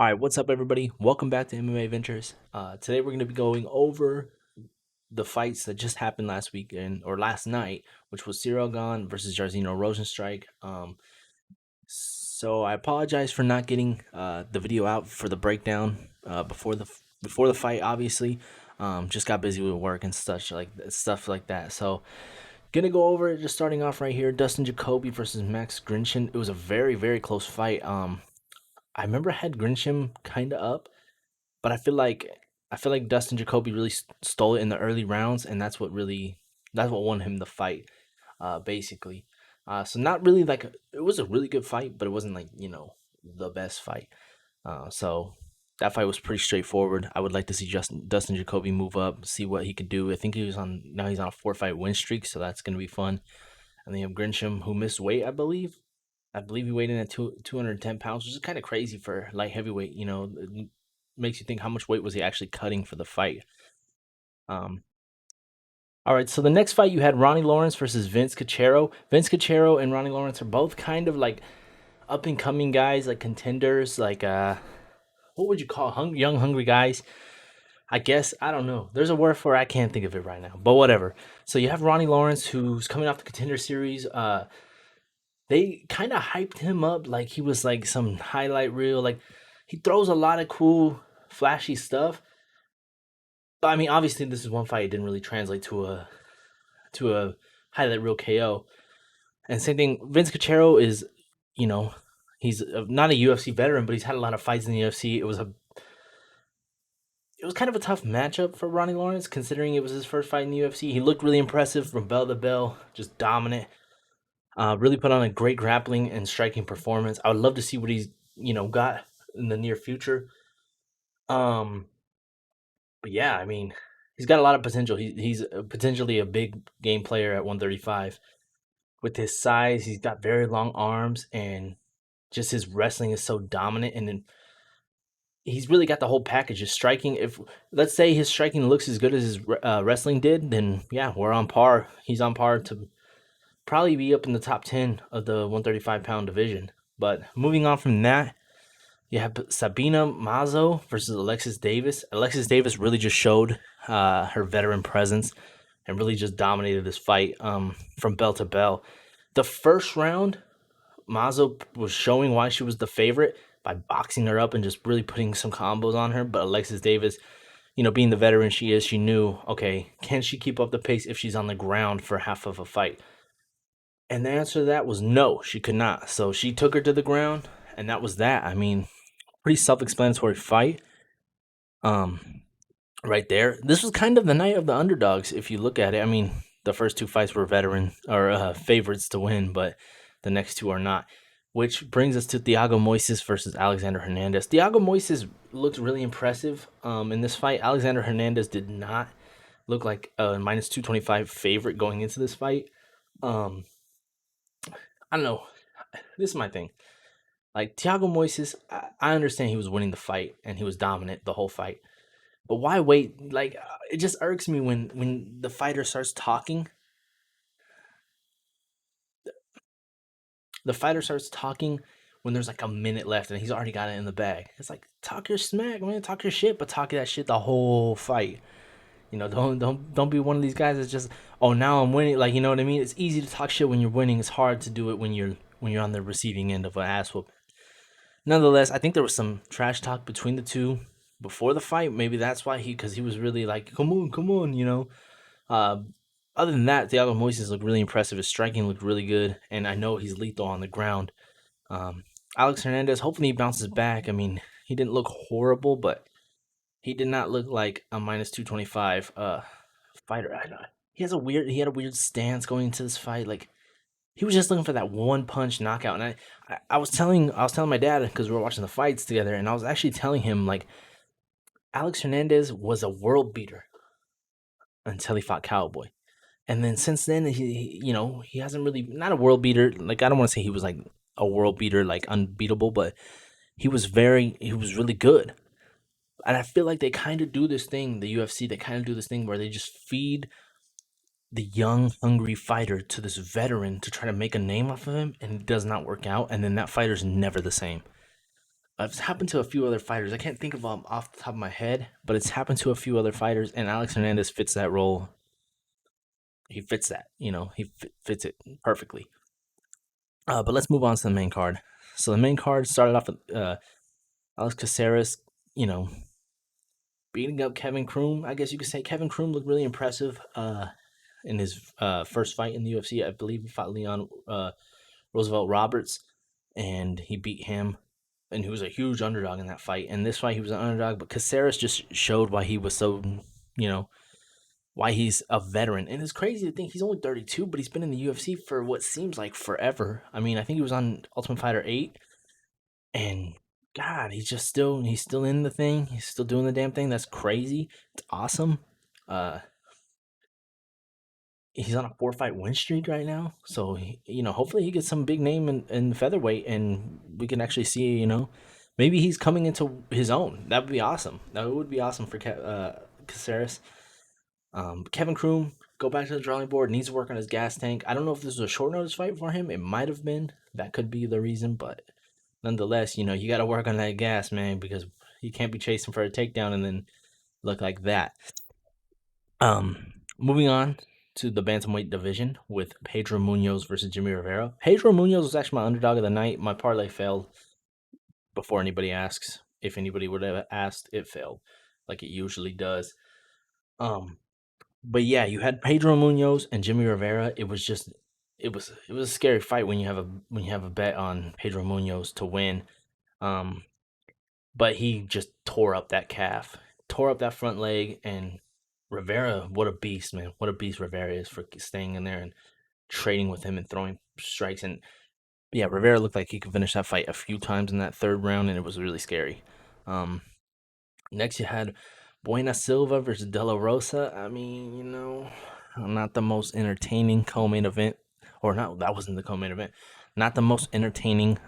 All right, what's up, everybody? Welcome back to MMA Ventures. Today we're going to be going over the fights that just happened last weekend or last night, which was Gane versus Rozenstruik. So I apologize for not getting the video out for the breakdown before the fight. Obviously, just got busy with work and stuff like that. So gonna go over it. Just starting off right here, Dustin Jacoby versus Max Grinchen. It was a very close fight. I remember I had Grinchen kind of up. But I feel like Dustin Jacoby really stole it in the early rounds, and that's what won him the fight, basically. So not really it was a really good fight, but it wasn't the best fight. So that fight was pretty straightforward. I would like to see Dustin Jacoby move up, see what he could do. I think he's on a 4-fight win streak, so that's gonna be fun. And then you have Grincham, who missed weight, I believe. I believe he weighed in at 210 pounds, which is kind of crazy for light heavyweight. It makes you think how much weight was he actually cutting for the fight. Um, all right, so the next fight you had Ronnie Lawrence versus Vince Cachero. Vince Cachero and Ronnie Lawrence are both kind of like up and coming guys, like contenders, what would you call young hungry guys? I guess I don't know. There's a word for it. I can't think of it right now, but whatever. So you have Ronnie Lawrence, who's coming off the contender series. They kind of hyped him up like he was like some highlight reel. Like he throws a lot of cool, flashy stuff. But I mean, obviously, this is one fight. It didn't really translate to a highlight reel KO. And same thing, Vince Cachero is, you know, he's not a UFC veteran, but he's had a lot of fights in the UFC. It was kind of a tough matchup for Ronnie Lawrence, considering it was his first fight in the UFC. He looked really impressive from bell to bell, just dominant. Really put on a great grappling and striking performance. I would love to see what he's got in the near future. Um, but yeah, I mean, he's got a lot of potential. He's potentially a big game player at 135. With his size, he's got very long arms, and just his wrestling is so dominant. And then he's really got the whole package. His striking, if let's say his striking looks as good as his wrestling did, then yeah, we're on par. He's on par to probably be up in the top 10 of the 135-pound division. But moving on from that, you have Sabina Mazzo versus Alexis Davis. Alexis Davis really just showed her veteran presence and really just dominated this fight from bell to bell. The first round, Mazzo was showing why she was the favorite by boxing her up and just really putting some combos on her. But Alexis Davis, being the veteran she is, she knew, okay, can she keep up the pace if she's on the ground for half of a fight? And the answer to that was no, she could not. So she took her to the ground, and that was that. I mean, pretty self-explanatory fight. Right there. This was kind of the night of the underdogs, if you look at it. I mean, the first two fights were veteran or favorites to win, but the next two are not. Which brings us to Thiago Moises versus Alexander Hernandez. Thiago Moises looked really impressive in this fight. Alexander Hernandez did not look like a minus 225 favorite going into this fight. Um, I don't know. This is my thing. Like Thiago Moises, I understand he was winning the fight and he was dominant the whole fight. But why wait? Like it just irks me when the fighter starts talking. The fighter starts talking when there's like a minute left and he's already got it in the bag. It's like talk your smack, man, talk your shit, but talk that shit the whole fight. Don't be one of these guys that's just, oh, now I'm winning. Like, you know what I mean? It's easy to talk shit when you're winning. It's hard to do it when you're on the receiving end of an ass whoop. Nonetheless, I think there was some trash talk between the two before the fight. Maybe that's why because he was really like, come on. Uh, Other than that, Thiago Moises looked really impressive. His striking looked really good, and I know he's lethal on the ground. Um, Alex Hernandez, hopefully he bounces back. I mean, he didn't look horrible, but he did not look like a minus 225 fighter. He had a weird stance going into this fight. Like he was just looking for that one punch knockout. And I was telling my dad because we were watching the fights together, and I was actually telling him like Alex Hernandez was a world beater until he fought Cowboy. And then since then, he hasn't really, not a world beater. Like, I don't want to say he was like a world beater, like unbeatable, but he was really good. And I feel like they kind of do this thing, the UFC, they kind of do this thing where they just feed the young, hungry fighter to this veteran to try to make a name off of him, and it does not work out. And then that fighter's never the same. It's happened to a few other fighters. I can't think of them off the top of my head, but it's happened to a few other fighters, and Alex Hernandez fits that role. He fits that, he fits it perfectly. But let's move on to the main card. So the main card started off with Alex Caceres, you know, beating up Kevin Kroom. I guess you could say Kevin Kroom looked really impressive in his first fight in the UFC. I believe he fought Leon Roosevelt Roberts, and he beat him. And he was a huge underdog in that fight. And this fight, he was an underdog, but Caceres just showed why he was so, why he's a veteran. And it's crazy to think he's only 32, but he's been in the UFC for what seems like forever. I mean, I think he was on Ultimate Fighter 8, and God, he's still in the thing. He's still doing the damn thing. That's crazy. It's awesome. Uh, he's on a 4-fight win streak right now. So hopefully he gets some big name in featherweight, and we can actually see, maybe he's coming into his own. That would be awesome. That would be awesome for Caceres. Kevin Kroom, go back to the drawing board. Needs to work on his gas tank. I don't know if this was a short notice fight for him. It might have been. That could be the reason, but nonetheless, you got to work on that gas, man, because you can't be chasing for a takedown and then look like that. Moving on to the bantamweight division with Pedro Munoz versus Jimmy Rivera. Pedro Munoz was actually my underdog of the night. My parlay failed before anybody asks. If anybody would have asked, it failed, like it usually does. But yeah, you had Pedro Munoz and Jimmy Rivera. It was a scary fight when you have a bet on Pedro Munoz to win. But he just tore up that calf, tore up that front leg, and Rivera, what a beast, man! What a beast Rivera is for staying in there and trading with him and throwing strikes. And yeah, Rivera looked like he could finish that fight a few times in that third round, and it was really scary. Next you had Buena Silva versus Dela Rosa. I mean, not the most entertaining co-main event, or not. That wasn't the co-main event. Not the most entertaining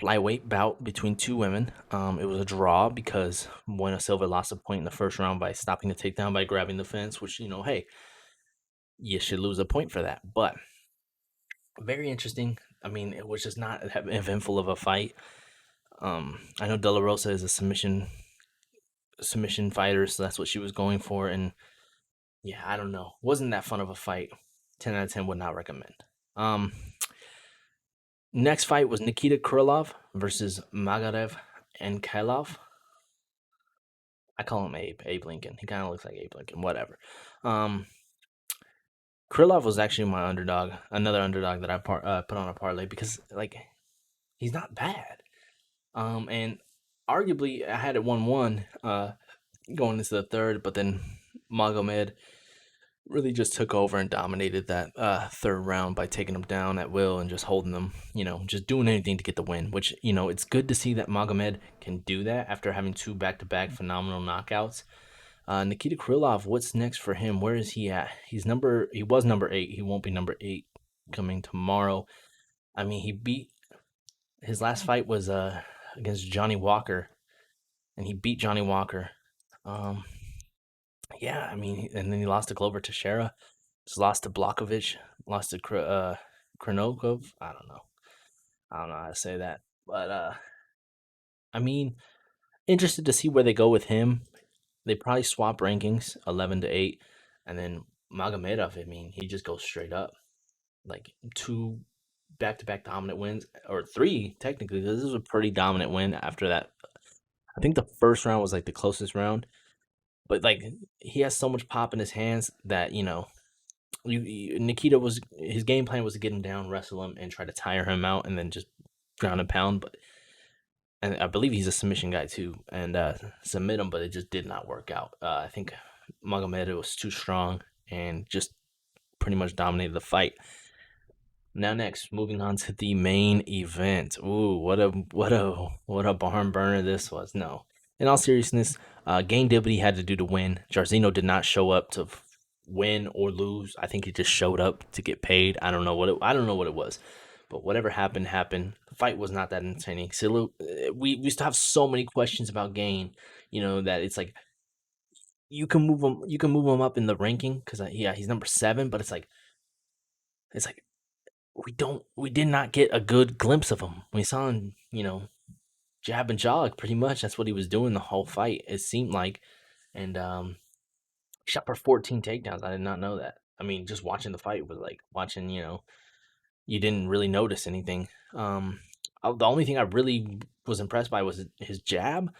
flyweight bout between two women. It was a draw because Buena Silva lost a point in the first round by stopping the takedown by grabbing the fence, which, hey, you should lose a point for that. But very interesting. I mean, it was just not eventful of a fight. I know De La Rosa is a submission fighter, so that's what she was going for. And yeah, I don't know. Wasn't that fun of a fight. 10 out of 10 would not recommend. Next fight was Nikita Krylov versus Magarev and Kailov. I call him Abe Lincoln. He kind of looks like Abe Lincoln. Whatever. Krylov was actually my underdog, another underdog that I put on a parlay because he's not bad. And arguably I had it 1-1 going into the third, but then Magomed really just took over and dominated that third round by taking them down at will and just holding them, just doing anything to get the win, which, it's good to see that Magomed can do that after having 2 back-to-back phenomenal knockouts. Nikita Krylov, what's next for him? Where is he at? He was number 8. He won't be number 8 coming tomorrow. I mean, his last fight was against Johnny Walker, and he beat Johnny Walker. Yeah, I mean, and then he lost to Glover Teixeira, just lost to Blokovich, lost to Kronokov. I don't know how to say that, but I mean, interested to see where they go with him. They probably swap rankings 11-8, and then Magomedov. I mean, he just goes straight up, like 2 back-to-back dominant wins, or 3 technically. This is a pretty dominant win after that. I think the first round was like the closest round, but he has so much pop in his hands that Nikita his game plan was to get him down, wrestle him, and try to tire him out, and then just ground and pound. And I believe he's a submission guy too, and submit him, but it just did not work out. I think Magomed was too strong and just pretty much dominated the fight. Now next, moving on to the main event. Ooh, what a barn burner this was. No, in all seriousness, Gane did what he had to do to win. Jairzinho did not show up to win or lose. I think he just showed up to get paid. I don't know what it was, but whatever happened. The fight was not that entertaining. So we still have so many questions about Gane. That it's like you can move him up in the ranking because he's number 7, but it's like we did not get a good glimpse of him. We saw him, jab and jog, pretty much. That's what he was doing the whole fight, it seemed like. And shot for 14 takedowns. I did not know that. I mean, just watching the fight was like watching, you didn't really notice anything. The only thing I really was impressed by was his jab.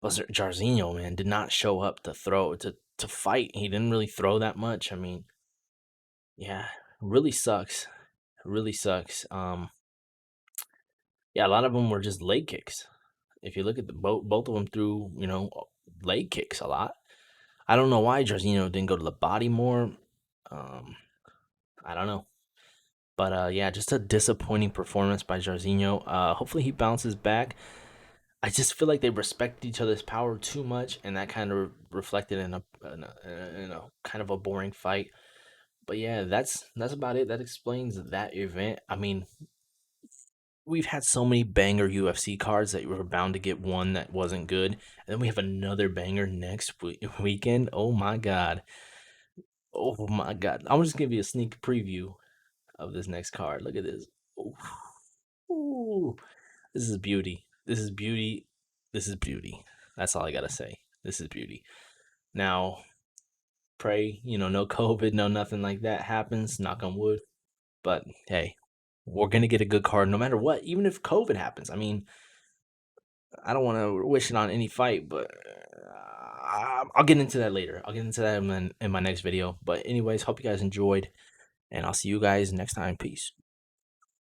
But Jairzinho, man, did not show up to throw to fight. He didn't really throw that much. I mean, yeah, really sucks. Really sucks. Yeah, a lot of them were just leg kicks. If you look at the both of them threw, leg kicks a lot. I don't know why Jairzinho didn't go to the body more. Um, I don't know. But yeah, just a disappointing performance by Jairzinho. Hopefully he bounces back. I just feel like they respect each other's power too much, and that kind of reflected in a kind of a boring fight. But yeah, that's about it. That explains that event. I mean, we've had so many banger UFC cards that we were bound to get one that wasn't good, and then we have another banger next weekend. Oh my god! Oh my god! I'm just gonna give you a sneak preview of this next card. Look at this. Ooh. Ooh. This is beauty. This is beauty. This is beauty. That's all I gotta say. This is beauty. Now, pray, no COVID, no nothing like that happens. Knock on wood. But hey, we're gonna get a good card no matter what. Even if COVID happens. I mean, I don't want to wish it on any fight, but I'll get into that later. I'll get into that in my next video. But anyways, hope you guys enjoyed, and I'll see you guys next time. Peace.